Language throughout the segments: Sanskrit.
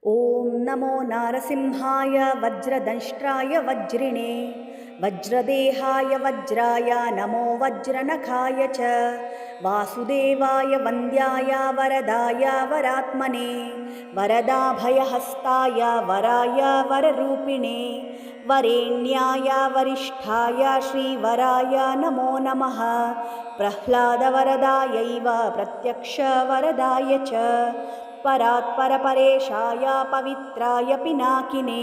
ॐ नमो नारसिंहाय वज्रदंष्ट्राय वज्रिणे वज्रदेहाय वज्राय नमो वज्रनखाय च वासुदेवाय वन्द्याय वरदाय वरात्मने वरदाभयहस्ताय वराय वररूपिणे वरेण्याय वरिष्ठाय श्रीवराय नमो नमः। प्रह्लादवरदायैव प्रत्यक्षवरदाय च परात्परपरेशाय पवित्राय पिनाकिने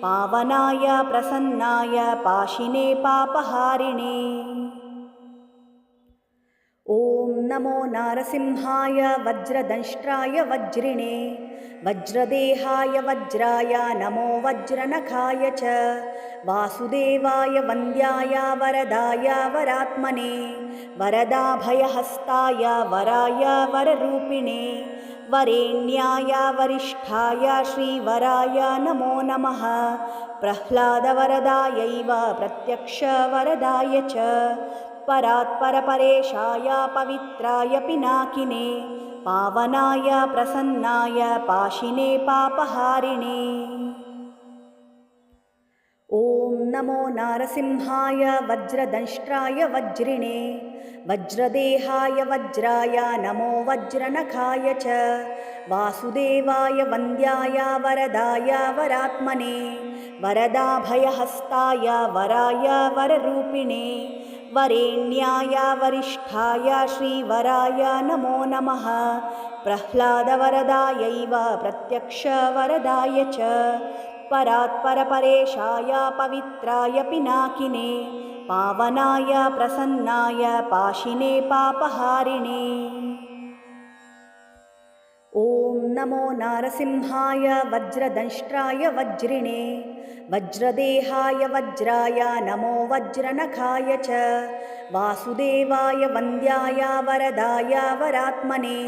पावनाय प्रसन्नाय पाशिने पापहारिणे। ॐ नमो नारसिंहाय वज्रदंष्ट्राय वज्रिणे वज्रदेहाय वज्राय नमो वज्रनखाय च वासुदेवाय वन्द्याय वरदाय वरात्मने वरदाभयहस्ताय वराय वररूपिणे वरेण्याय वरिष्ठाय श्रीवराय नमो नमः। प्रह्लादवरदायैव प्रत्यक्षवरदाय च परात्परपरेशाय पवित्राय पिनाकिने पावनाय प्रसन्नाय पाशिने पापहारिणे। ॐ नमो नारसिंहाय वज्रदंष्ट्राय वज्रिणे वज्रदेहाय वज्राय नमो वज्रनखाय च वासुदेवाय वन्द्याय वरदाय वरात्मने वरदाभयहस्ताय वराय वररूपिणे वरेण्याय वरिष्ठाय श्रीवराय नमो नमः। प्रह्लादवरदायैव प्रत्यक्षवरदाय च परात्परपरेशाय पवित्राय पिनाकिने पावनाय प्रसन्नाय पाशिने पापहारिणे। ॐ नमो नारसिंहाय वज्रदंष्ट्राय वज्रिणे वज्रदेहाय वज्राय नमो वज्रनखाय च वासुदेवाय वन्द्याय वरदाय वरात्मने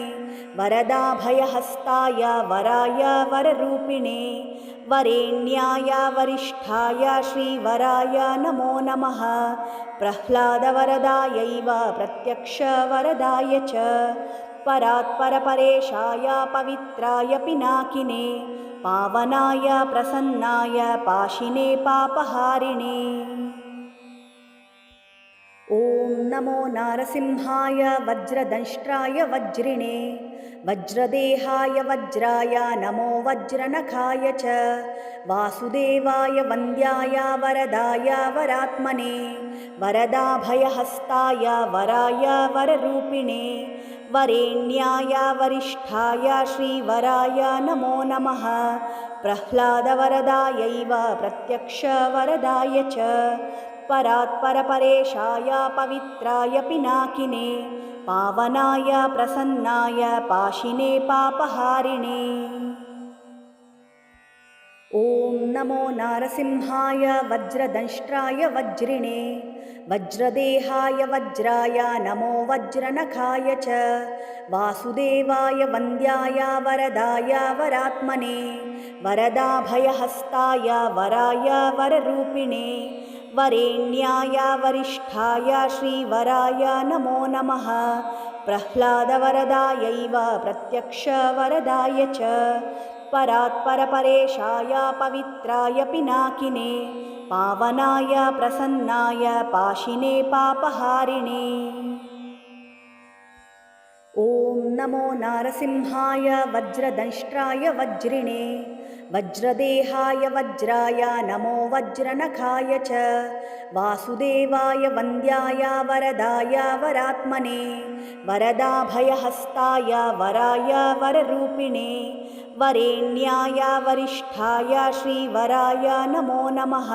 वरदाभयहस्ताय वराय वररूपिणे वरेण्याय वरिष्ठाय श्रीवराय नमो नमः। प्रह्लादवरदायैव प्रत्यक्षवरदाय च परात्परपरेशाय पवित्राय पिनाकिने पावनाय प्रसन्नाय पाशिने पापहारिणे। ॐ नमो नारसिंहाय वज्रदंष्ट्राय वज्रिणे वज्रदेहाय वज्राय नमो वज्रनखाय च वासुदेवाय वन्द्याय वरदाय वरात्मने वरदाभयहस्ताय वराय वररूपिणे वरेण्याय वरिष्ठाय श्रीवराय नमो नमः। प्रह्लादवरदायैव प्रत्यक्षवरदाय च परात्परपरेशाय पवित्राय पिनाकिने पावनाय प्रसन्नाय पाशिने पापहारिणे। ॐ नमो नारसिंहाय वज्रदंष्ट्राय वज्रिणे वज्रदेहाय वज्राय नमो वज्रनखाय च वासुदेवाय वन्द्याय वरदाय वरात्मने वरदाभयहस्ताय वराय वररूपिणे वरेण्याय वरिष्ठाय श्रीवराय नमो नमः। प्रह्लादवरदायैव प्रत्यक्षवरदाय च परात्परपरेशाय पवित्राय पिनाकिने पावनाय प्रसन्नाय पाशिने पापहारिणे। ॐ नमो नारसिंहाय वज्रदंष्ट्राय वज्रिणे वज्रदेहाय वज्राय नमो वज्रनखाय च वासुदेवाय वन्द्याय वरदाय वरात्मने वरदाभयहस्ताय वराय वररूपिणे वरेण्याय वरिष्ठाय श्रीवराय नमो नमः।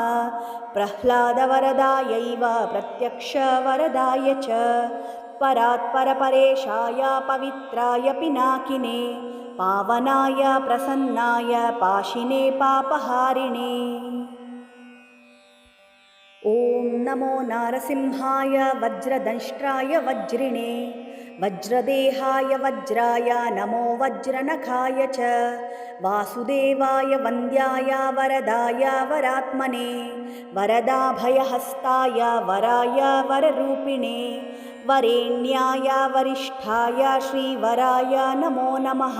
प्रह्लादवरदायैव प्रत्यक्षवरदाय च परात्परपरेशाय पवित्राय पिनाकिने पावनाय प्रसन्नाय पाशिने पापहारिणे। ॐ नमो नारसिंहाय वज्रदंष्ट्राय वज्रिणे वज्रदेहाय वज्राय नमो वज्रनखाय च वासुदेवाय वन्द्याय वरदाय वरात्मने वरदाभयहस्ताय वराय वररूपिणे वरेण्याय वरिष्ठाय श्रीवराय नमो नमः।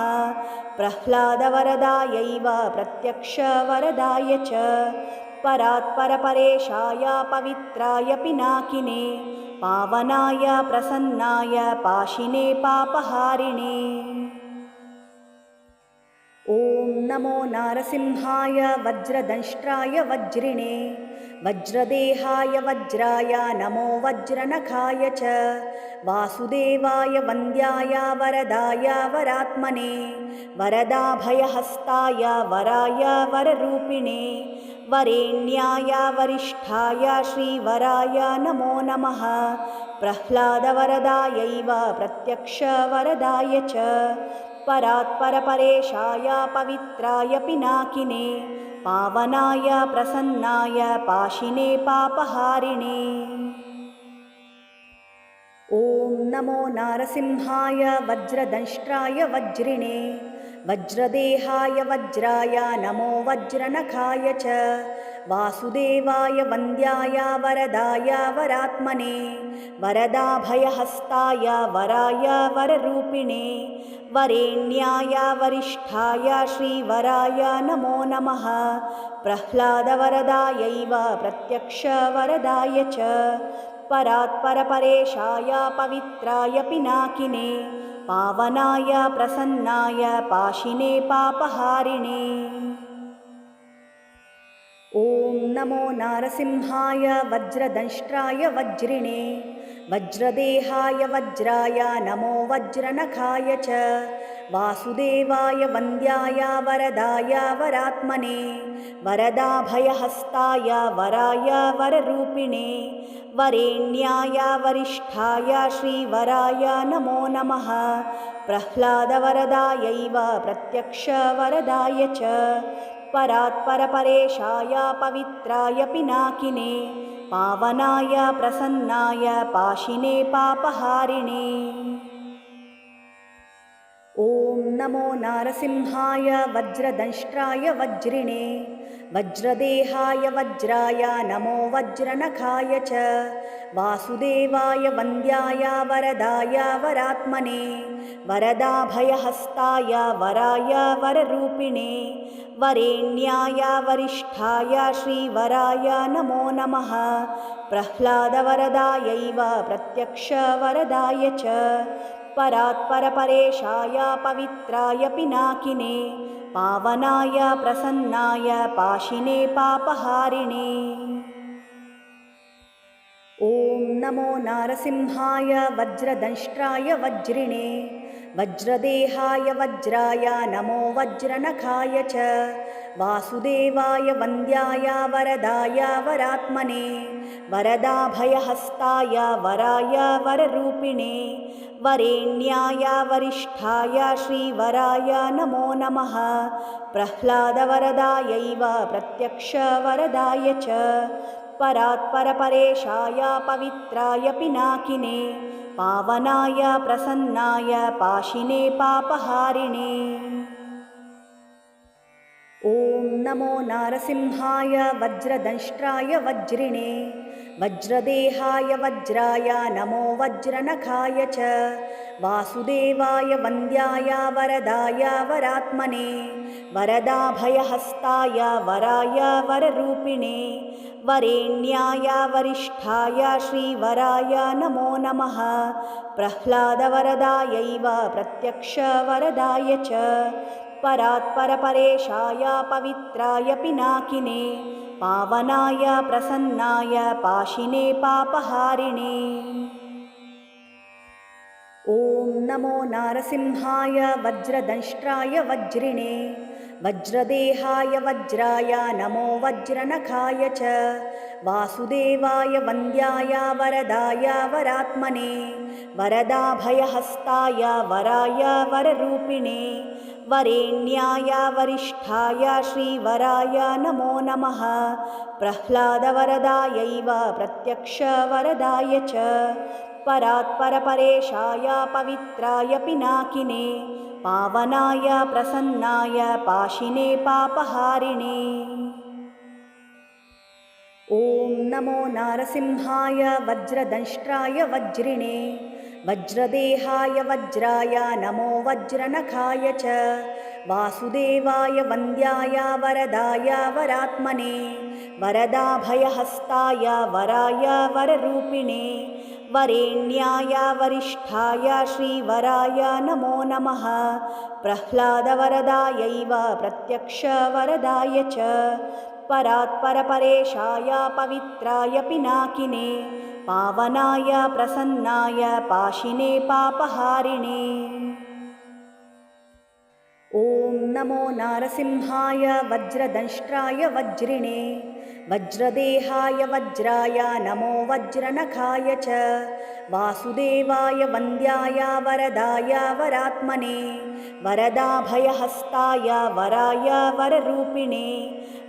प्रह्लादवरदायैव प्रत्यक्षवरदाय च परात्परपरेशाय पवित्राय पिनाकिने पावनाय प्रसन्नाय पाशिने पापहारिणे। ॐ नमो नारसिंहाय वज्रदंष्ट्राय वज्रिणे वज्रदेहाय वज्राय नमो वज्रनखाय च वासुदेवाय वन्द्याय वरदाय वरात्मने वरदाभयहस्ताय वराय वररूपिणे वरेण्याय वरिष्ठाय श्रीवराय नमो नमः। प्रह्लादवरदायैव प्रत्यक्षवरदाय च परात्परपरेशाय पवित्राय पिनाकिने पावनाय प्रसन्नाय पाशिने पापहारिणे। ॐ नमो नारसिंहाय वज्रदंष्ट्राय वज्रिणे वज्रदेहाय वज्राय नमो वज्रनखाय च वासुदेवाय वन्द्याय वरदाय वरात्मने वरदाभयहस्ताय वराय वररूपिणे वरेण्याय वरिष्ठाय श्रीवराय नमो नमः। प्रह्लादवरदायैव प्रत्यक्षवरदाय च परात्परपरेशाय पवित्राय पिनाकिने पावनाय प्रसन्नाय पाशिने पापहारिणे। ॐ नमो नारसिंहाय वज्रदंष्ट्राय वज्रिणे वज्रदेहाय वज्राय नमो वज्रनखाय च वासुदेवाय वन्द्याय वरदाय वरात्मने वरदाभयहस्ताय वराय वररूपिणे वरेण्याय वरिष्ठाय श्रीवराय नमो नमः। प्रह्लादवरदायैव प्रत्यक्षवरदाय च परात्परपरेशाय पवित्राय पिनाकिने पावनाय प्रसन्नाय पाशिने पापहारिणे। ॐ नमो नारसिंहाय वज्रदंष्ट्राय वज्रिणे वज्रदेहाय वज्राय नमो वज्रनखाय च वासुदेवाय वन्द्याय वरदाय वरात्मने वरदाभयहस्ताय वराय वररूपिणे वरेण्याय वरिष्ठाय श्रीवराय नमो नमः। प्रह्लादवरदायैव प्रत्यक्षवरदाय च परात्परपरेशाय पवित्राय पिनाकिने पावनाय प्रसन्नाय पाशिने पापहारिणे। ॐ नमो नारसिंहाय वज्रदंष्ट्राय वज्रिणे वज्रदेहाय वज्राय नमो वज्रनखाय च वासुदेवाय वन्द्याय वरदाय वरात्मने वरदाभयहस्ताय वराय वररूपिणे वरेण्याय वरिष्ठाय श्रीवराय नमो नमः। प्रह्लादवरदायैव प्रत्यक्षवरदाय च परात्परपरेशाय पवित्राय पिनाकिने पावनाय प्रसन्नाय पाशिने पापहारिणे। ॐ नमो नारसिंहाय वज्रदंष्ट्राय वज्रिणे वज्रदेहाय वज्राय नमो वज्रनखाय च वासुदेवाय वन्द्याय वरदाय वरात्मने वरदाभयहस्ताय वराय वररूपिणे वरेण्याय वरिष्ठाय श्रीवराय नमो नमः। प्रह्लादवरदायैव प्रत्यक्षवरदाय च परात्परपरेशाय पवित्राय पिनाकिने पावनाय प्रसन्नाय पाशिने पापहारिणे। ॐ नमो नारसिंहाय वज्रदंष्ट्राय वज्रिणे वज्रदेहाय वज्राय नमो वज्रनखाय च वासुदेवाय वन्द्याय वरदाय वरात्मने वरदाभयहस्ताय वराय वररूपिणे वरेण्याय वरिष्ठाय श्रीवराय नमो नमः। प्रह्लादवरदायैव प्रत्यक्षवरदाय च परात्परपरेशाय पवित्राय पिनाकिने पावनाय प्रसन्नाय पाशिने पापहारिणे। ॐ नमो नारसिंहाय वज्रदंष्ट्राय वज्रिणे वज्रदेहाय वज्राय नमो वज्रनखाय च वासुदेवाय वन्द्याय वरदाय वरात्मने वरदाभयहस्ताय वराय वररूपिणे वरेण्याय वरिष्ठाय श्रीवराय नमो नमः प्रह्लादवरदायैव प्रत्यक्षवरदाय च परात्परपरेशाय पवित्राय पिनाकिने पावनाय प्रसन्नाय पाशिने पापहारिणे ॐ नमो नारसिंहाय वज्रदंष्ट्राय वज्रिणे वज्रदेहाय वज्राय नमो वज्रनखाय च वासुदेवाय वन्द्याय वरदाय वरात्मने वरदाभयहस्ताय वराय वररूपिणे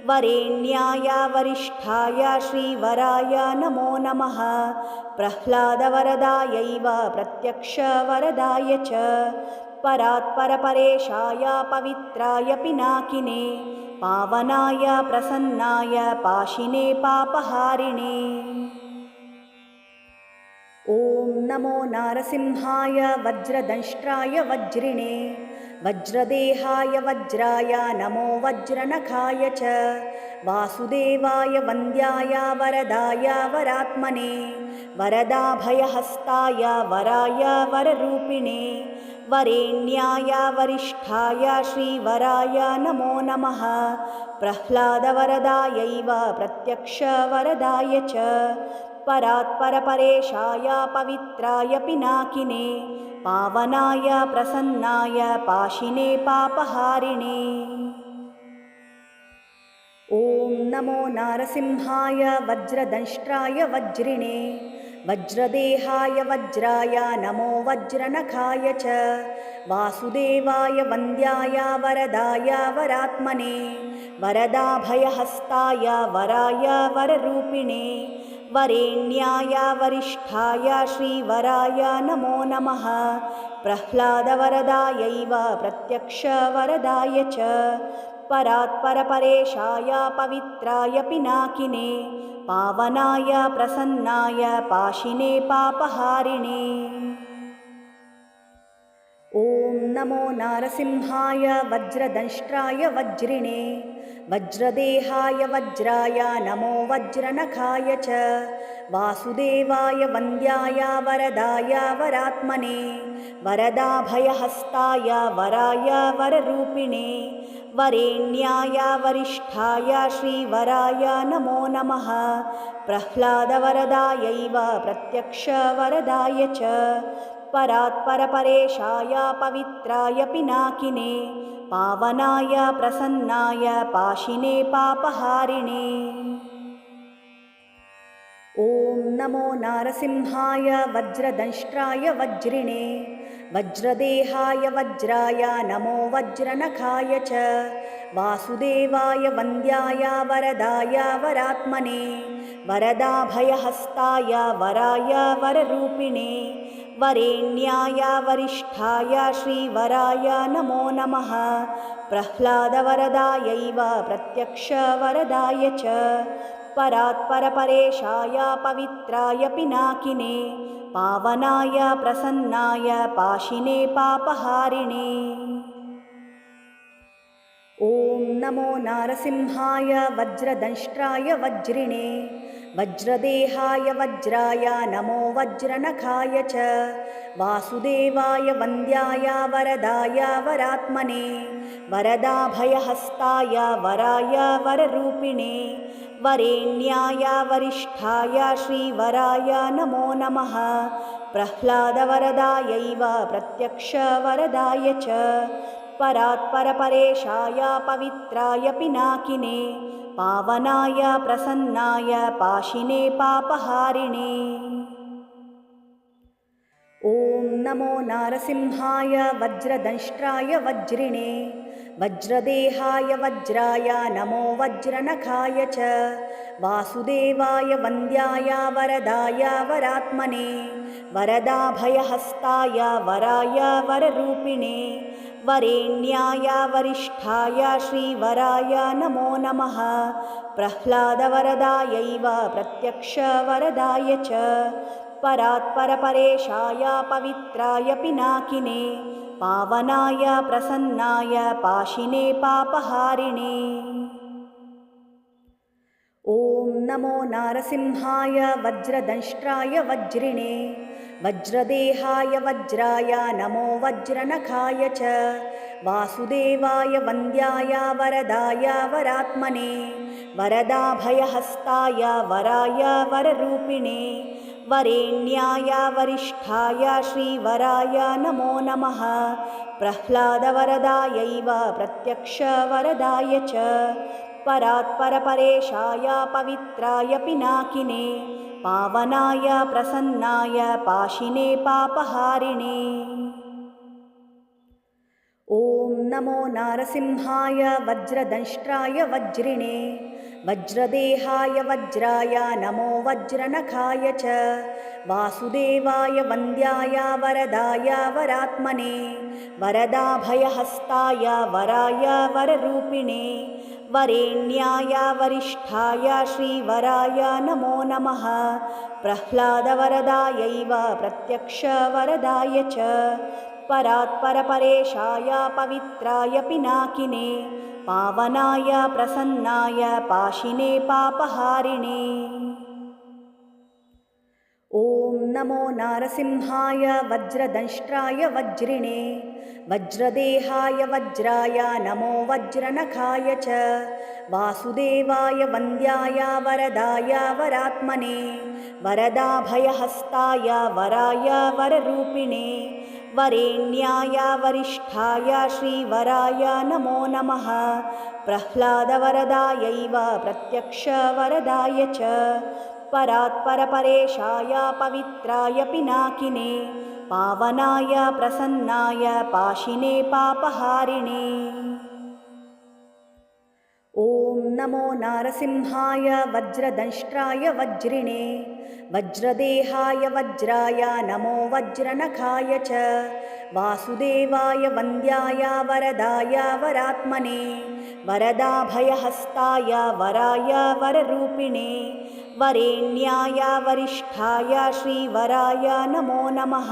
वरेण्याय वरिष्ठाय श्रीवराय नमो नमः प्रह्लादवरदायैव प्रत्यक्षवरदाय च परात्परपरेशाय पवित्राय पिनाकिने पावनाय प्रसन्नाय पाशिने पापहारिणे ॐ नमो नारसिंहाय वज्रदंष्ट्राय वज्रिणे वज्रदेहाय वज्राय नमो वज्रनखाय च वासुदेवाय वन्द्याय वरदाय वरात्मने वरदाभयहस्ताय वराय वररूपिणे वरेण्याय वरिष्ठाय श्रीवराय नमो नमः प्रह्लादवरदायैव प्रत्यक्षवरदाय च परात्परपरेशाय पवित्राय पिनाकिने पावनाय प्रसन्नाय पाशिने पापहारिणे ॐ नमो नारसिंहाय वज्रदंष्ट्राय वज्रिणे वज्रदेहाय वज्राय नमो वज्रनखाय च वासुदेवाय वन्द्याय वरदाय वरात्मने वरदाभयहस्ताय वराय वररूपिणे वरेण्याय वरिष्ठाय श्रीवराय नमो नमः प्रह्लादवरदायैव प्रत्यक्षवरदाय च परात्परपरेशाय पवित्राय पिनाकिने पावनाय प्रसन्नाय पाशिने पापहारिणे ॐ नमो नारसिंहाय वज्रदंष्ट्राय वज्रिणे वज्रदेहाय वज्राय नमो वज्रनखाय च वासुदेवाय वन्द्याय वरदाय वरात्मने वरदाभयहस्ताय वराय वररूपिणे वरेण्याय वरिष्ठाय श्रीवराय नमो नमः प्रह्लादवरदायैव प्रत्यक्षवरदाय च परात्परपरेशाय पवित्राय पिनाकिने पावनाय प्रसन्नाय पाशिने पापहारिणे ॐ नमो नारसिंहाय वज्रदंष्ट्राय वज्रिणे वज्रदेहाय वज्राय नमो वज्रनखाय च वासुदेवाय वन्द्याय वरदाय वरात्मने वरदाभयहस्ताय वराय वररूपिणे वरेण्याय वरिष्ठाय श्रीवराय नमो नमः प्रह्लादवरदायैव प्रत्यक्षवरदाय च परात्परपरेशाय पवित्राय पिनाकिने पावनाय प्रसन्नाय पाशिने पापहारिणे ॐ नमो नारसिंहाय वज्रदंष्ट्राय वज्रिणे वज्रदेहाय वज्राय नमो वज्रनखाय च वासुदेवाय वन्द्याय वरदाय वरात्मने वरदाभयहस्ताय वराय वररूपिणे वरेण्याय वरिष्ठाय श्रीवराय नमो नमः प्रह्लादवरदायैव प्रत्यक्षवरदाय च परात्परपरेशाय पवित्राय पिनाकिने पावनाय प्रसन्नाय पाशिने पापहारिणे ॐ नमो नारसिंहाय वज्रदंष्ट्राय वज्रिणे वज्रदेहाय वज्राय नमो वज्रनखाय च वासुदेवाय वन्द्याय वरदाय वरात्मने वरदाभयहस्ताय वराय वररूपिणे वरेण्याय वरिष्ठाय श्रीवराय नमो नमः। प्रह्लादवरदायैव प्रत्यक्षवरदाय च परात्परपरेशाय पवित्राय पिनाकिने पावनाय प्रसन्नाय पाशिने पापहारिणे। ॐ नमो नारसिंहाय वज्रदंष्ट्राय वज्रिणे वज्रदेहाय वज्राय नमो वज्रनखाय च वासुदेवाय वन्द्याय वरदाय वरात्मने वरदाभयहस्ताय वराय वररूपिणे वरेण्याय वरिष्ठाय श्रीवराय नमो नमः। प्रह्लादवरदायैव प्रत्यक्षवरदाय च परात्परपरेशाय पवित्राय पिनाकिने पावनाय प्रसन्नाय पाशिने पापहारिणे। ॐ नमो नारसिंहाय वज्रदंष्ट्राय वज्रिणे वज्रदेहाय वज्राय नमो वज्रनखाय च वासुदेवाय वन्द्याय वरदाय वरात्मने वरदाभयहस्ताय वराय वररूपिणे वरेण्याय वरिष्ठाय श्रीवराय नमो नमः। प्रह्लादवरदायैव प्रत्यक्षवरदाय च परात्परपरेशाय पवित्राय पिनाकिने पावनाय प्रसन्नाय पाशिने पापहारिणे। ॐ नमो नारसिंहाय वज्रदंष्ट्राय वज्रिणे वज्रदेहाय वज्राय नमो वज्रनखाय च वासुदेवाय वन्द्याय वरदाय वरात्मने वरदाभयहस्ताय वराय वररूपिणे वरेण्याय वरिष्ठाय श्रीवराय नमो नमः। प्रह्लादवरदायैव प्रत्यक्षवरदाय च परात्परपरेशाय पवित्राय पिनाकिने पावनाय प्रसन्नाय पाशिने पापहारिणे। ॐ नमो नारसिंहाय वज्रदंष्ट्राय वज्रिणे वज्रदेहाय वज्राय नमो वज्रनखाय च वासुदेवाय वन्द्याय वरदाय वरात्मने वरदाभयहस्ताय वराय वररूपिणे वरेण्याय वरिष्ठाय श्रीवराय नमो नमः।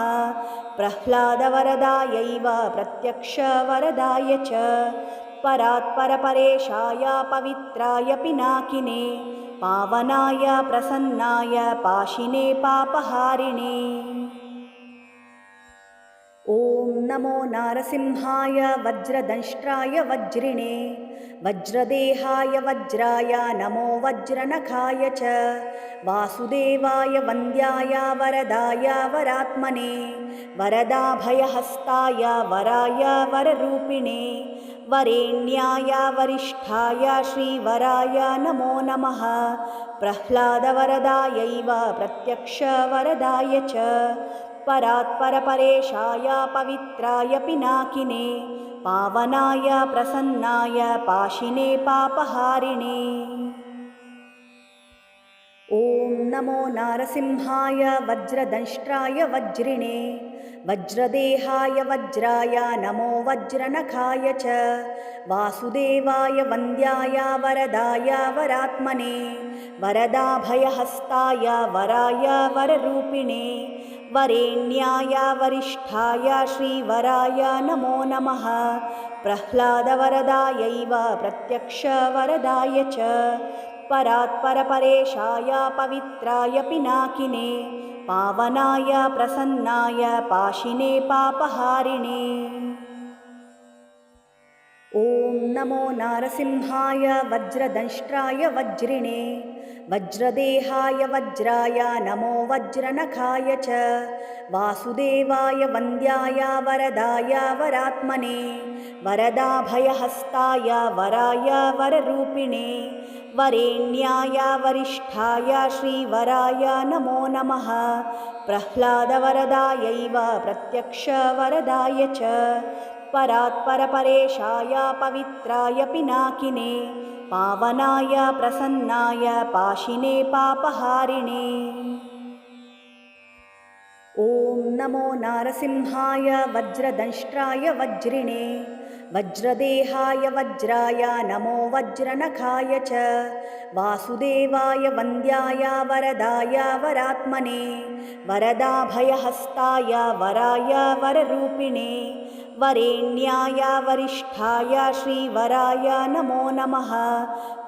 प्रह्लादवरदायैव प्रत्यक्षवरदाय च परात्परपरेशाय पवित्राय पिनाकिने पावनाय प्रसन्नाय पाशिने पापहारिणे। ॐ नमो नारसिंहाय वज्रदंष्ट्राय वज्रिणे वज्रदेहाय वज्राय नमो वज्रनखाय च वासुदेवाय वन्द्याय वरदाय वरात्मने वरदाभयहस्ताय वराय वररूपिणे वरेण्याय वरिष्ठाय श्रीवराय नमो नमः। प्रह्लादवरदायैव प्रत्यक्षवरदाय च परात्परपरेशाय पवित्राय पिनाकिने पावनाय प्रसन्नाय पाशिने पापहारिणे। ॐ नमो नारसिंहाय वज्रदंष्ट्राय वज्रिणे वज्रदेहाय वज्राय नमो वज्रनखाय च वासुदेवाय वन्द्याय वरदाय वरात्मने वरदाभयहस्ताय वराय वररूपिणे वरेण्याय वरिष्ठाय श्रीवराय नमो नमः। प्रह्लादवरदायैव प्रत्यक्षवरदाय च परात्परपरेशाय पवित्राय पिनाकिने पावनाय प्रसन्नाय पाशिने पापहारिणे। ॐ नमो नारसिंहाय वज्रदंष्ट्राय वज्रिणे वज्रदेहाय वज्राय नमो वज्रनखाय च वासुदेवाय वन्द्याय वरदाय वरात्मने वरदाभयहस्ताय वराय वररूपिणे वरेण्याय वरिष्ठाय श्रीवराय नमो नमः। प्रह्लादवरदायैव प्रत्यक्षवरदाय च परात्परपरेशाय पवित्राय पिनाकिने पावनाय प्रसन्नाय पाशिने पापहारिणे। ॐ नमो नारसिंहाय वज्रदंष्ट्राय वज्रिणे वज्रदेहाय वज्राय नमो वज्रनखाय च वासुदेवाय वन्द्याय वरदाय वरात्मने वरदाभयहस्ताय वराय वररूपिणे वरेण्याय वरिष्ठाय श्रीवराय नमो नमः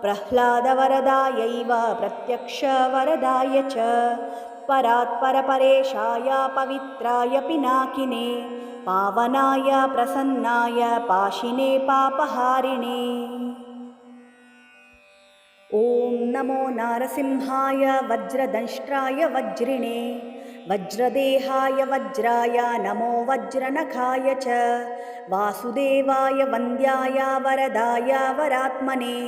प्रह्लादवरदायैव प्रत्यक्षवरदाय च परात्परपरेशाय पवित्राय पिनाकिने पावनाय प्रसन्नाय पाशिने पापहारिणे ॐ नमो नारसिंहाय वज्रदंष्ट्राय वज्रिणे वज्रदेहाय वज्राय नमो वज्रनखाय च वासुदेवाय वन्द्याय वरदाय वरात्मने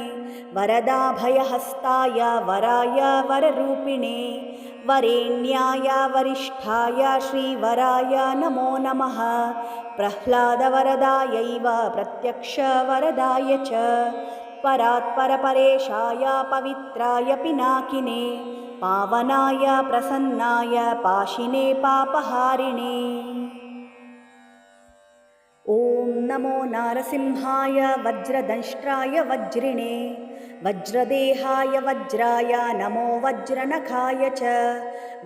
वरदाभयहस्ताय वराय वररूपिणे वरेण्याय वरिष्ठाय श्रीवराय नमो नमः प्रह्लादवरदायैव प्रत्यक्षवरदाय च परात्परपरेशाय पवित्राय पिनाकिने पावनाय प्रसन्नाय पाशिने पापहारिणे ॐ नमो नारसिंहाय वज्रदंष्ट्राय वज्रिणे वज्रदेहाय वज्राय नमो वज्रनखाय च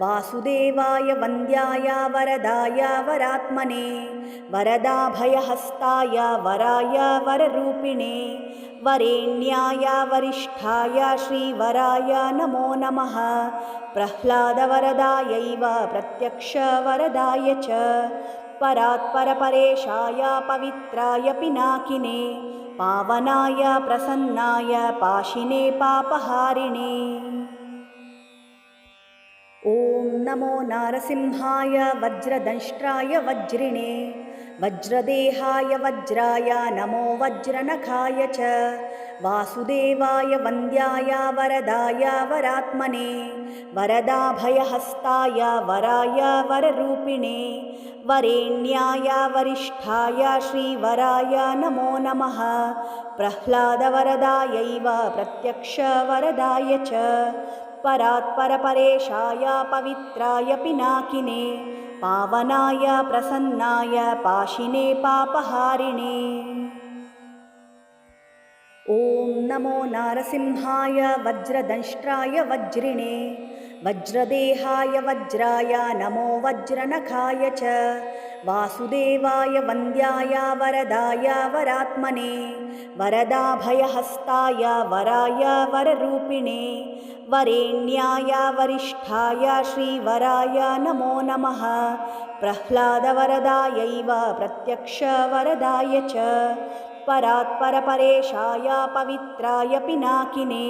वासुदेवाय वन्द्याय वरदाय वरात्मने वरदाभयहस्ताय वराय वररूपिणे वरेण्याय वरिष्ठाय श्रीवराय नमो नमः प्रह्लादवरदायैव प्रत्यक्षवरदाय च परात्परपरेशाय पवित्राय पिनाकिने पावनाय प्रसन्नाय पाशिने पापहारिणे ॐ नमो नारसिंहाय वज्रदंष्ट्राय वज्रिणे वज्रदेहाय वज्राय नमो वज्रनखाय च वासुदेवाय वन्द्याय वरदाय वरात्मने वरदाभयहस्ताय वराय वररूपिणे वरेण्याय वरिष्ठाय श्रीवराय नमो नमः प्रह्लादवरदायैव प्रत्यक्षवरदाय च परात्परपरेशाय पवित्राय पिनाकिने पावनाय प्रसन्नाय पाशिने पापहारिणे ॐ नमो नारसिंहाय वज्रदंष्ट्राय वज्रिणे वज्रदेहाय वज्राय नमो वज्रनखाय च वासुदेवाय वन्द्याय वरदाय वरात्मने वरदाभयहस्ताय वराय वररूपिणे वरेण्याय वरिष्ठाय श्रीवराय नमो नमः प्रह्लादवरदायैव प्रत्यक्षवरदाय च परात्परपरेशाय पवित्राय पिनाकिने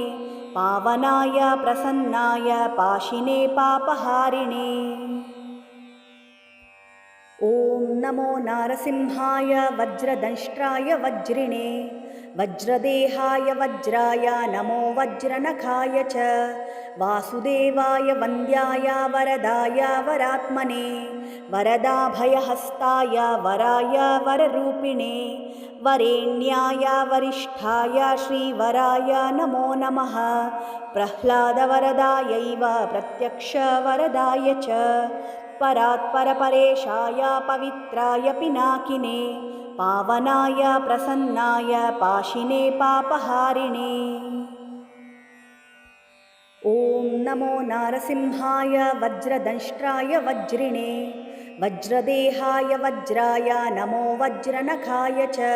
पावनाय प्रसन्नाय पाशिने पापहारिणे ॐ नमो नारसिंहाय वज्रदंष्ट्राय वज्रिणे वज्रदेहाय वज्राय नमो वज्रनखाय च वासुदेवाय वन्द्याय वरदाय वरात्मने वरदाभयहस्ताय वराय वररूपिणे वरेण्याय वरिष्ठाय श्रीवराय नमो नमः प्रह्लादवरदायैव प्रत्यक्षवरदाय च परात्परपरेशाय पवित्राय पिनाकिने पावनाय प्रसन्नाय पाशिने पापहारिणे ॐ नमो नारसिंहाय वज्रदंष्ट्राय वज्रिणे वज्रदेहाय वज्राय नमो वज्रनखाय च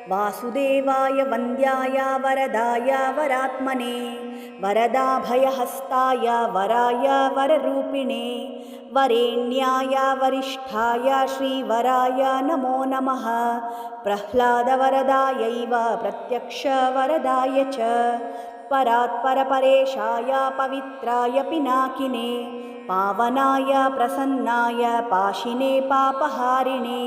वासुदेवाय वन्द्याय वरदाय वरात्मने वरदाभयहस्ताय वराय वररूपिणे वरेण्याय वरिष्ठाय श्रीवराय नमो नमः प्रह्लादवरदायैव प्रत्यक्षवरदाय च परात्परपरेशाय पवित्राय पिनाकिने पावनाय प्रसन्नाय पाशिने पापहारिणे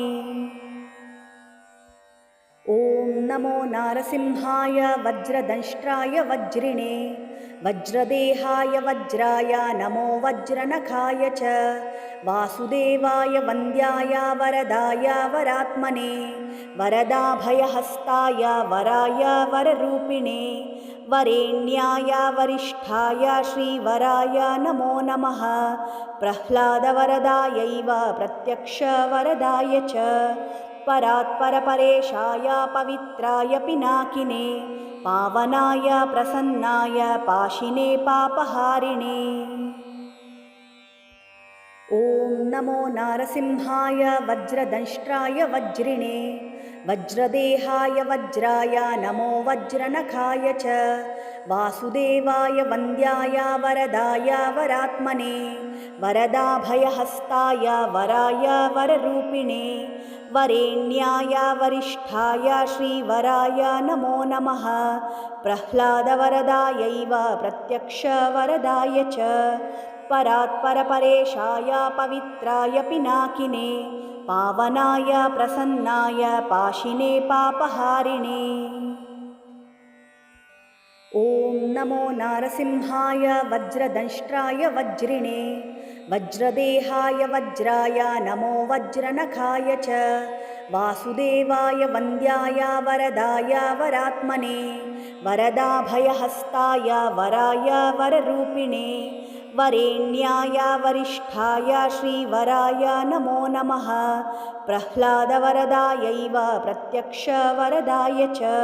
ॐ नमो नारसिंहाय वज्रदंष्ट्राय वज्रिणे वज्रदेहाय वज्राय नमो वज्रनखाय च वासुदेवाय वन्द्याय वरदाय वरात्मने वरदाभयहस्ताय वराय वररूपिणे वरेण्याय वरिष्ठाय श्रीवराय नमो नमः प्रह्लादवरदायैव प्रत्यक्षवरदाय च परात्परपरेशाय पवित्राय पिनाकिने पावनाय प्रसन्नाय पाशिने पापहारिणे ॐ नमो नारसिंहाय वज्रदंष्ट्राय वज्रिणे वज्रदेहाय वज्राय नमो वज्रनखाय च वासुदेवाय वन्द्याय वरदाय वरात्मने वरदाभयहस्ताय वराय वररूपिणे वरेण्याय वरिष्ठाय श्रीवराय नमो नमः प्रह्लादवरदायैव प्रत्यक्षवरदाय च परात्परपरेशाय पवित्राय पिनाकिने पावनाय प्रसन्नाय पाशिने पापहारिणे ॐ नमो नारसिंहाय वज्रदंष्ट्राय वज्रिणे वज्रदेहाय वज्राय नमो वज्रनखाय च वासुदेवाय वन्द्याय वरदाय वरात्मने वरदाभयहस्ताय वराय वररूपिणे वरेण्याय वरिष्ठाय श्रीवराय नमो नमः प्रह्लादवरदायैव प्रत्यक्षवरदाय च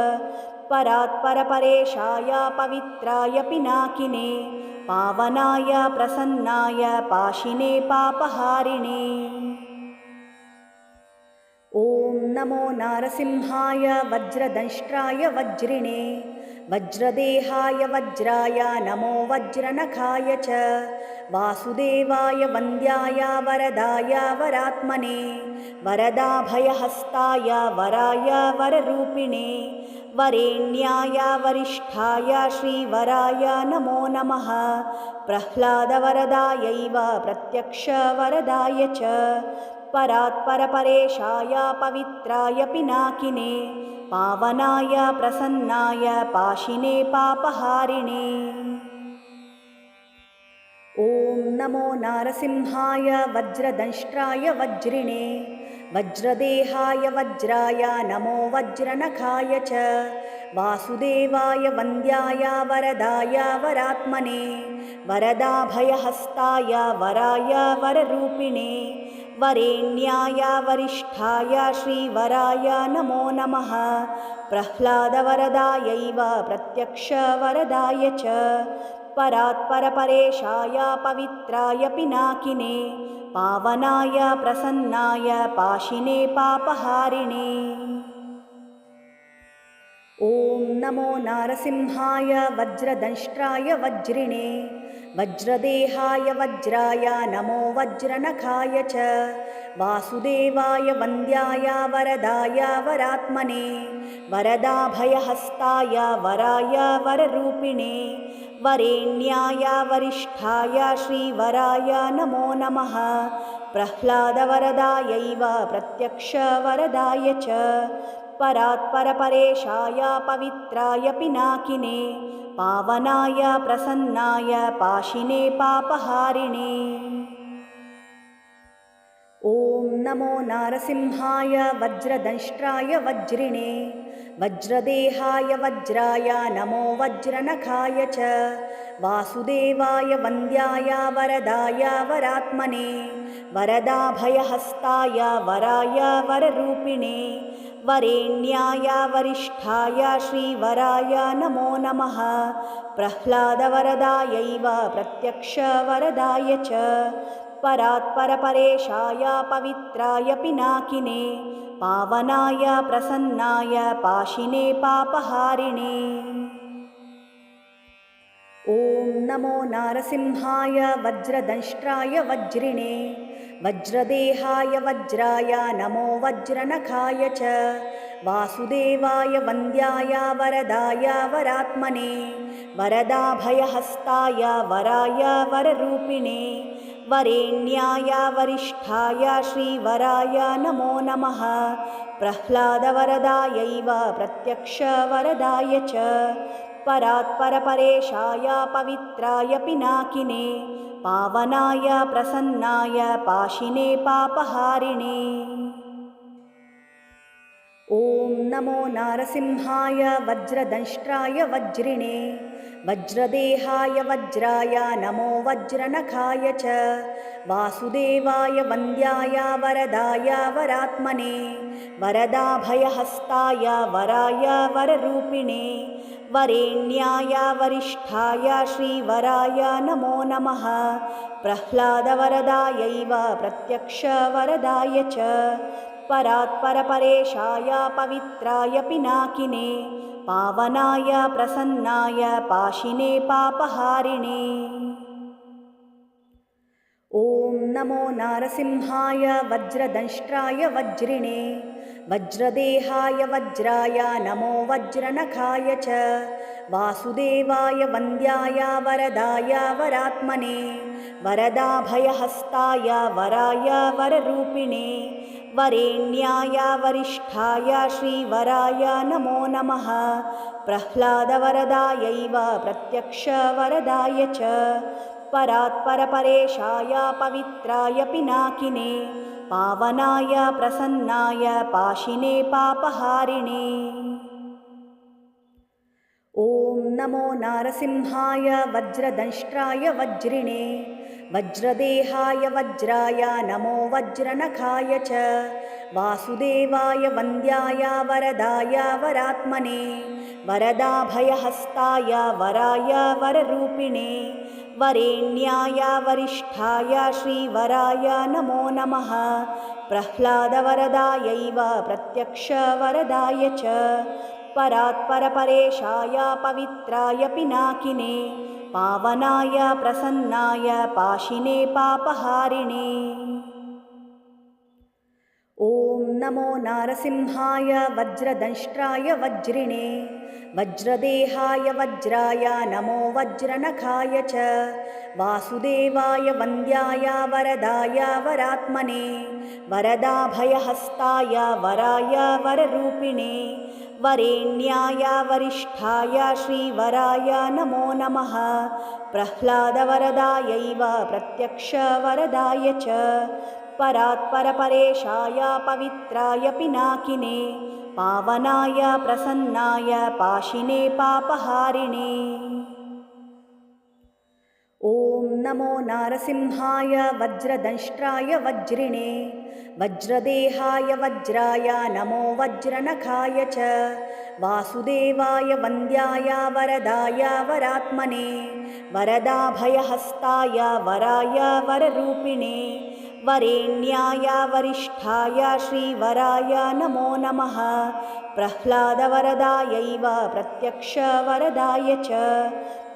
परात्परपरेशाय पवित्राय पिनाकिने पावनाय प्रसन्नाय पाशिने पापहारिणे ॐ नमो नारसिंहाय वज्रदंष्ट्राय वज्रिणे वज्रदेहाय वज्राय नमो वज्रनखाय च वासुदेवाय वन्द्याय वरदाय वरात्मने वरदाभयहस्ताय वराय वररूपिणे वरेण्याय वरिष्ठाय श्रीवराय नमो नमः प्रह्लादवरदायैव प्रत्यक्षवरदाय च परात्परपरेशाय पवित्राय पिनाकिने पावनाय प्रसन्नाय पाशिने पापहारिणे ॐ नमो नारसिंहाय वज्रदंष्ट्राय वज्रिणे वज्रदेहाय वज्राय नमो वज्रनखाय च वासुदेवाय वन्द्याय वरदाय वरात्मने वरदाभयहस्ताय वराय वररूपिणे वरेण्याय वरिष्ठाय श्रीवराय नमो नमः प्रह्लादवरदायैव प्रत्यक्षवरदाय च परात्परपरेशाय पवित्राय पिनाकिने पावनाय प्रसन्नाय पाशिने पापहारिणे ॐ नमो नारसिंहाय वज्रदंष्ट्राय वज्रिणे वज्रदेहाय वज्राय नमो वज्रनखाय च वासुदेवाय वन्द्याय वरदाय वरात्मने वरदाभयहस्ताय वराय वररूपिणे वरेण्याय वरिष्ठाय श्रीवराय नमो नमः प्रह्लादवरदायैव प्रत्यक्षवरदाय च परात्परपरेशाय पवित्राय पिनाकिने पावनाय प्रसन्नाय पाशिने पापहारिणे ॐ नमो नारसिंहाय वज्रदंष्ट्राय वज्रिणे वज्रदेहाय वज्राय नमो वज्रनखाय च वासुदेवाय वन्द्याय वरदाय वरात्मने वरदाभयहस्ताय वराय वररूपिणे वरेण्याय वरिष्ठाय श्रीवराय नमो नमः प्रह्लादवरदायैव प्रत्यक्षवरदाय च परात्परपरेशाय पवित्राय पिनाकिने पावनाय प्रसन्नाय पाशिने पापहारिणे ॐ नमो नारसिंहाय वज्रदंष्ट्राय वज्रिणे वज्रदेहाय वज्राय नमो वज्रनखाय च वासुदेवाय वन्द्याय वरदाय वरात्मने वरदाभयहस्ताय वराय वररूपिणे वरेण्याय वरिष्ठाय श्रीवराय नमो नमः। प्रह्लादवरदायैव प्रत्यक्षवरदाय च परात्परपरेशाय पवित्राय पिनाकिने पावनाय प्रसन्नाय पाशिने पापहारिणे। ॐ नमो नारसिंहाय वज्रदंष्ट्राय वज्रिणे वज्रदेहाय वज्राय नमो वज्रनखाय च वासुदेवाय वन्द्याय वरदाय वरात्मने वरदाभयहस्ताय वराय वररूपिणे वरेण्याय वरिष्ठाय श्रीवराय नमो नमः। प्रह्लादवरदायैव प्रत्यक्षवरदाय च परात्परपरेशाय पवित्राय पिनाकिने पावनाय प्रसन्नाय पाशिने पापहारिणे। ॐ नमो नारसिंहाय वज्रदंष्ट्राय वज्रिणे वज्रदेहाय वज्राय नमो वज्रनखाय च वासुदेवाय वन्द्याय वरदाय वरात्मने वरदाभयहस्ताय वराय वररूपिणे वरेण्याय वरिष्ठाय श्रीवराय नमो नमः। प्रह्लादवरदायैव प्रत्यक्षवरदाय च परात्परपरेशाय पवित्राय पिनाकिने पावनाय प्रसन्नाय पाशिने पापहारिणे। ॐ नमो नारसिंहाय वज्रदंष्ट्राय वज्रिणे वज्रदेहाय वज्राय नमो वज्रनखाय च वासुदेवाय वन्द्याय वरदाय वरात्मने वरदाभयहस्ताय वराय वररूपिणे वरेण्याय वरिष्ठाय श्रीवराय नमो नमः। प्रह्लादवरदायैव प्रत्यक्षवरदाय च परात्परपरेशाय पवित्राय पिनाकिने पावनाय प्रसन्नाय पाशिने पापहारिणे। ॐ नमो नारसिंहाय वज्रदंष्ट्राय वज्रिणे वज्रदेहाय वज्राय नमो वज्रनखाय च वासुदेवाय वन्द्याय वरदाय वरात्मने वरदाभयहस्ताय वराय वररूपिणे वरेण्याय वरिष्ठाय श्रीवराय नमो नमः। प्रह्लादवरदायैव प्रत्यक्षवरदाय च परात्परपरेशाय पवित्राय पिनाकिने पावनाय प्रसन्नाय पाशिने पापहारिणे। ॐ नमो नारसिंहाय वज्रदंष्ट्राय वज्रिणे वज्रदेहाय वज्राय नमो वज्रनखाय च वासुदेवाय वन्द्याय वरदाय वरात्मने वरदाभयहस्ताय वराय वररूपिणे वरेण्याय वरिष्ठाय श्रीवराय नमो नमः। प्रह्लादवरदायैव प्रत्यक्षवरदाय च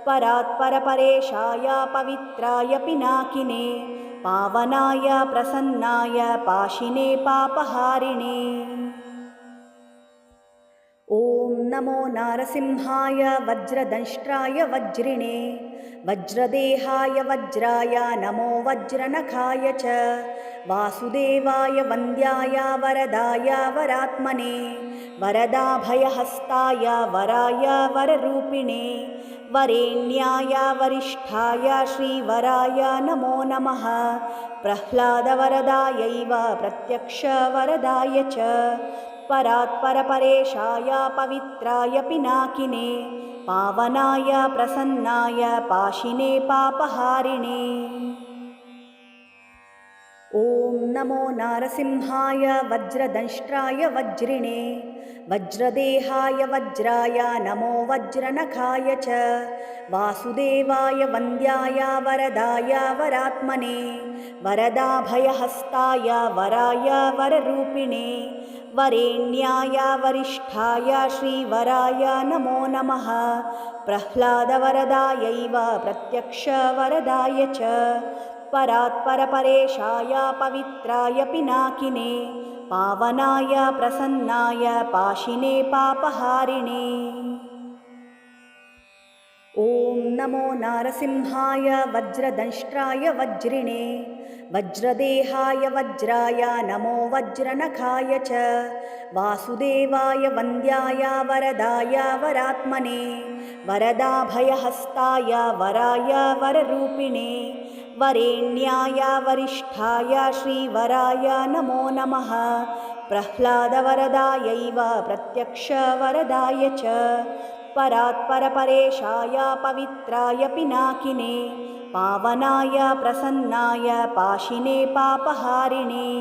परात्परपरेशाय पवित्राय पिनाकिने पावनाय प्रसन्नाय पाशिने पापहारिणे। ॐ नमो नारसिंहाय वज्रदंष्ट्राय वज्रिणे वज्रदेहाय वज्राय नमो वज्रनखाय च वासुदेवाय वन्द्याय वरदाय वरात्मने वरदाभयहस्ताय वराय वररूपिणे वरेण्याय वरिष्ठाय श्रीवराय नमो नमः। प्रह्लादवरदायैव प्रत्यक्षवरदाय च परात्परपरेशाय पवित्राय पिनाकिने पावनाय प्रसन्नाय पाशिने पापहारिणे। ॐ नमो नारसिंहाय वज्रदंष्ट्राय वज्रिणे वज्रदेहाय वज्राय नमो वज्रनखाय च वासुदेवाय वन्द्याय वरदाय वरात्मने वरदाभयहस्ताय वराय वररूपिणे वरेण्याय वरिष्ठाय श्रीवराय नमो नमः। प्रह्लादवरदायैव प्रत्यक्षवरदाय च परात्परपरेशाय पवित्राय पिनाकिने पावनाय प्रसन्नाय पाशिने पापहारिणे। ॐ नमो नारसिंहाय वज्रदंष्ट्राय वज्रिणे वज्रदेहाय वज्राय नमो वज्रनखाय च वासुदेवाय वन्द्याय वरदाय वरात्मने वरदाभयहस्ताय वराय वररूपिणे वरेण्याय वरिष्ठाय श्रीवराय नमो नमः प्रह्लादवरदायैव प्रत्यक्षवरदाय च परात्परपरेशाय पवित्राय पिनाकिने पावनाय प्रसन्नाय पाशिने पापहारिणे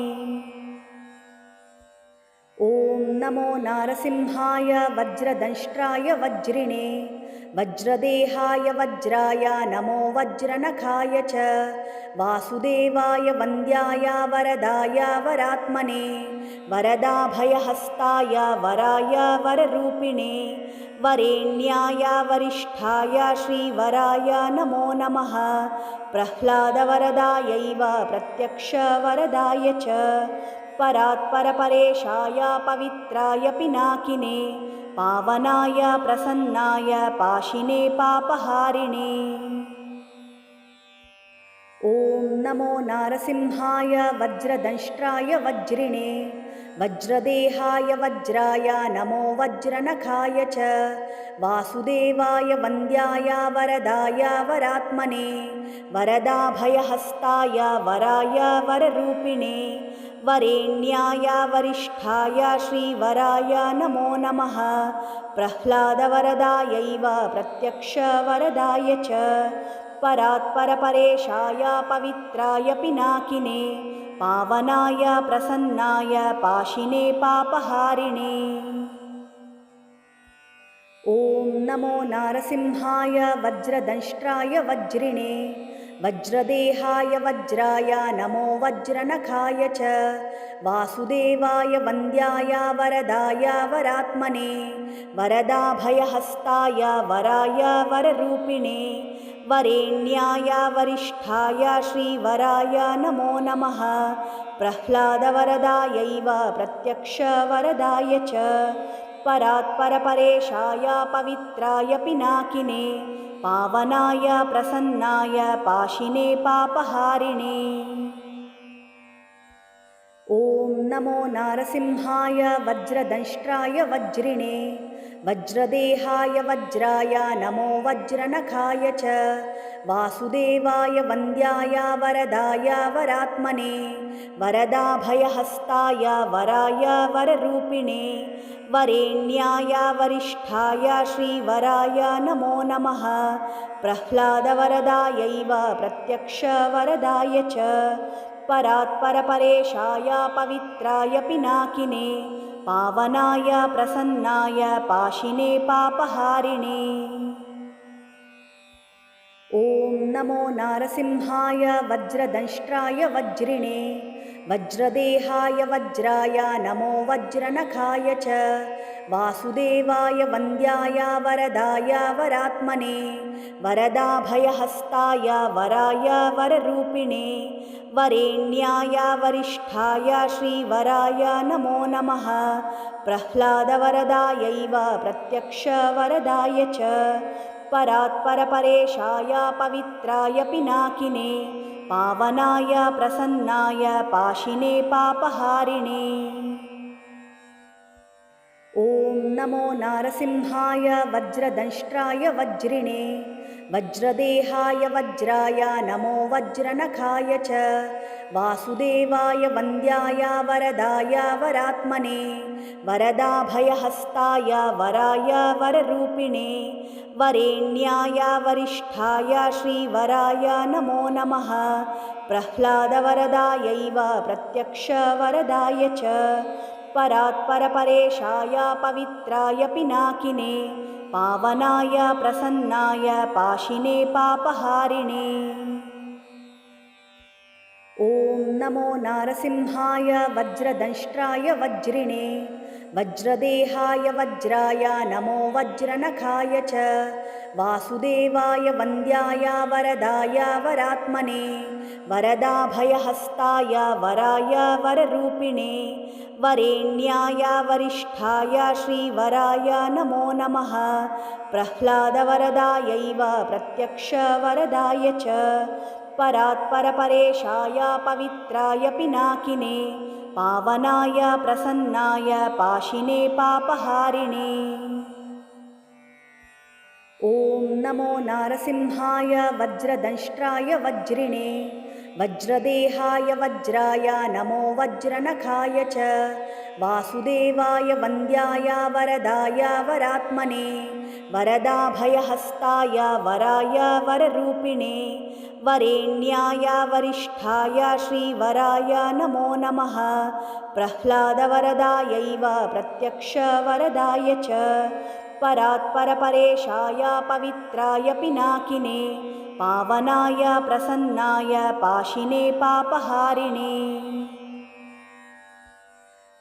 ॐ नमो नारसिंहाय वज्रदंष्ट्राय वज्रिणे वज्रदेहाय वज्राय नमो वज्रनखाय च वासुदेवाय वन्द्याय वरदाय वरात्मने वरदाभयहस्ताय वराय वररूपिणे वरेण्याय वरिष्ठाय श्रीवराय नमो नमः प्रह्लादवरदायैव प्रत्यक्षवरदाय च परात्परपरेशाय पवित्राय पिनाकिने पावनाय प्रसन्नाय पाशिने पापहारिणे ॐ नमो नारसिंहाय वज्रदंष्ट्राय वज्रिणे वज्रदेहाय वज्राय नमो वज्रनखाय च वासुदेवाय वन्द्याय वरदाय वरात्मने वरदाभयहस्ताय वराय वररूपिणे वरेण्याय वरिष्ठाय श्रीवराय नमो नमः प्रह्लादवरदायैव प्रत्यक्षवरदाय च परात्परपरेशाय पवित्राय पिनाकिने पावनाय प्रसन्नाय पाशिने पापहारिणे ॐ नमो नारसिंहाय वज्रदंष्ट्राय वज्रिणे वज्रदेहाय वज्राय नमो वज्रनखाय च वासुदेवाय वन्द्याय वरदाय वरात्मने वरदाभयहस्ताय वराय वररूपिणे वरेण्याय वरिष्ठाय श्रीवराय नमो नमः प्रह्लादवरदायैव प्रत्यक्षवरदाय च परात्परपरेशाय पवित्राय पिनाकिने पावनाय प्रसन्नाय पाशिने पापहारिणे ॐ नमो नारसिंहाय वज्रदंष्ट्राय वज्रिणे वज्रदेहाय वज्राय नमो वज्रनखाय च वासुदेवाय वन्द्याय वरदाय वरात्मने वरदाभयहस्ताय वराय वररूपिणे वरेण्याय वरिष्ठाय श्रीवराय नमो नमः प्रह्लादवरदायैव प्रत्यक्षवरदाय च परात्परपरेशाय पवित्राय पिनाकिने पावनाय प्रसन्नाय पाशिने पापहारिणे ॐ नमो नारसिंहाय वज्रदंष्ट्राय वज्रिणे वज्रदेहाय वज्राय नमो वज्रनखाय च वासुदेवाय वन्द्याय वरदाय वरात्मने वरदाभयहस्ताय वराय वररूपिणे वरेण्याय वरिष्ठाय श्रीवराय नमो नमः प्रह्लादवरदायैव प्रत्यक्षवरदाय च परात्परपरेशाय पवित्राय पिनाकिने पावनाय प्रसन्नाय पाशिने पापहारिणे ॐ नमो नारसिंहाय वज्रदंष्ट्राय वज्रिणे वज्रदेहाय वज्राय नमो वज्रनखाय च वासुदेवाय वन्द्याय वरदाय वरात्मने वरदाभयहस्ताय वराय वररूपिणे वरेण्याय वरिष्ठाय श्रीवराय नमो नमः प्रह्लादवरदायैव प्रत्यक्षवरदाय च परात्परपरेशाय पवित्राय पिनाकिने पावनाय प्रसन्नाय पाशिने पापहारिणे ॐ नमो नारसिंहाय वज्रदंष्ट्राय वज्रिणे वज्रदेहाय वज्राय नमो वज्रनखाय च वासुदेवाय वन्द्याय वरदाय वरात्मने वरदाभयहस्ताय वराय वररूपिणे वरेण्याय वरिष्ठाय श्रीवराय नमो नमः प्रह्लादवरदायैव प्रत्यक्षवरदाय च परात्परपरेशाय पवित्राय पिनाकिने पावनाय प्रसन्नाय पाशिने पापहारिणे ॐ नमो नारसिंहाय वज्रदंष्ट्राय वज्रिणे वज्रदेहाय वज्राय नमो वज्रनखाय च वासुदेवाय वन्द्याय वरदाय वरात्मने वरदाभयहस्ताय वराय वररूपिणे वरेण्याय वरिष्ठाय श्रीवराय नमो नमः प्रह्लादवरदायैव प्रत्यक्षवरदाय च परात्परपरेशाय पवित्राय पिनाकिने पावनाय प्रसन्नाय पाशिने पापहारिणे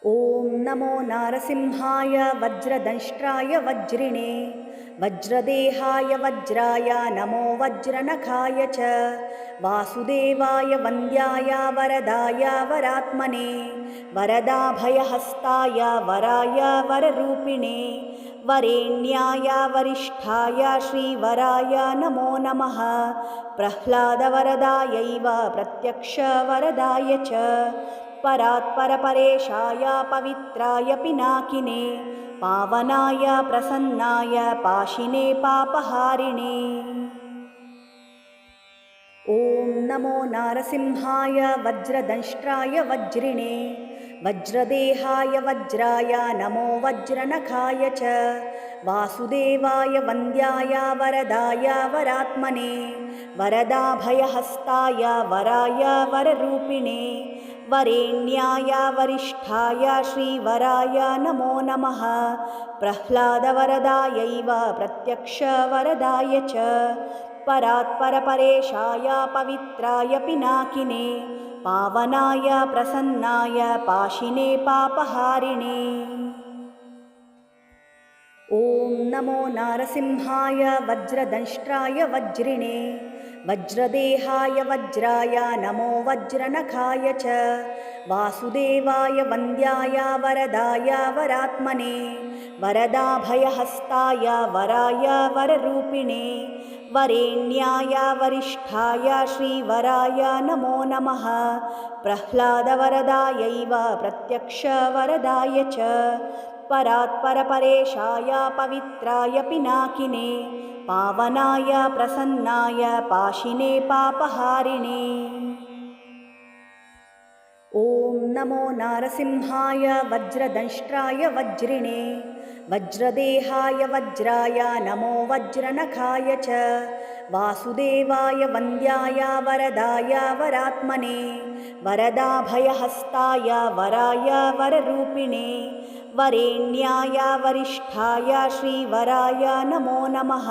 ॐ नमो नारसिंहाय वज्रदंष्ट्राय वज्रिणे वज्रदेहाय वज्राय नमो वज्रनखाय च वासुदेवाय वन्द्याय वरदाय वरात्मने वरदाभयहस्ताय वराय वररूपिणे वरेण्याय वरिष्ठाय श्रीवराय नमो नमः प्रह्लादवरदायैव प्रत्यक्षवरदाय च परात्परपरेशाय पवित्राय पिनाकिने पावनाय प्रसन्नाय पाशिने पापहारिणे ॐ नमो नारसिंहाय वज्रदंष्ट्राय वज्रिणे वज्रदेहाय वज्राय नमो वज्रनखाय च वासुदेवाय वन्द्याय वरदाय वरात्मने वरदाभयहस्ताय वराय वररूपिणे वरेण्याय वरिष्ठाय श्रीवराय नमो नमः प्रह्लादवरदायैव प्रत्यक्षवरदाय च परात्परपरेशाय पवित्राय पिनाकिने पावनाय प्रसन्नाय पाशिने पापहारिणे ॐ नमो नारसिंहाय वज्रदंष्ट्राय वज्रिणे वज्रदेहाय वज्राय नमो वज्रनखाय च वासुदेवाय वन्द्याय वरदाय वरात्मने वरदाभयहस्ताय वराय वररूपिणे वरेण्याय वरिष्ठाय श्रीवराय नमो नमः प्रह्लादवरदायैव प्रत्यक्षवरदाय च परात्परपरेशाय पवित्राय पिनाकिने पावनाय प्रसन्नाय पाशिने पापहारिणे ॐ नमो नारसिंहाय वज्रदंष्ट्राय वज्रिणे वज्रदेहाय वज्राय नमो वज्रनखाय च वासुदेवाय वन्द्याय वरदाय वरात्मने वरदाभयहस्ताय वराय वररूपिणे वरेण्याय वरिष्ठाय श्रीवराय नमो नमः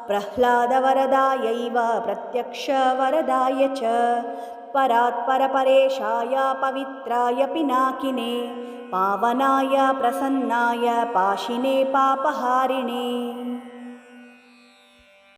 प्रह्लादवरदायैव प्रत्यक्षवरदाय च परात्परपरेशाय पवित्राय पिनाकिने पावनाय प्रसन्नाय पाशिने पापहारिणे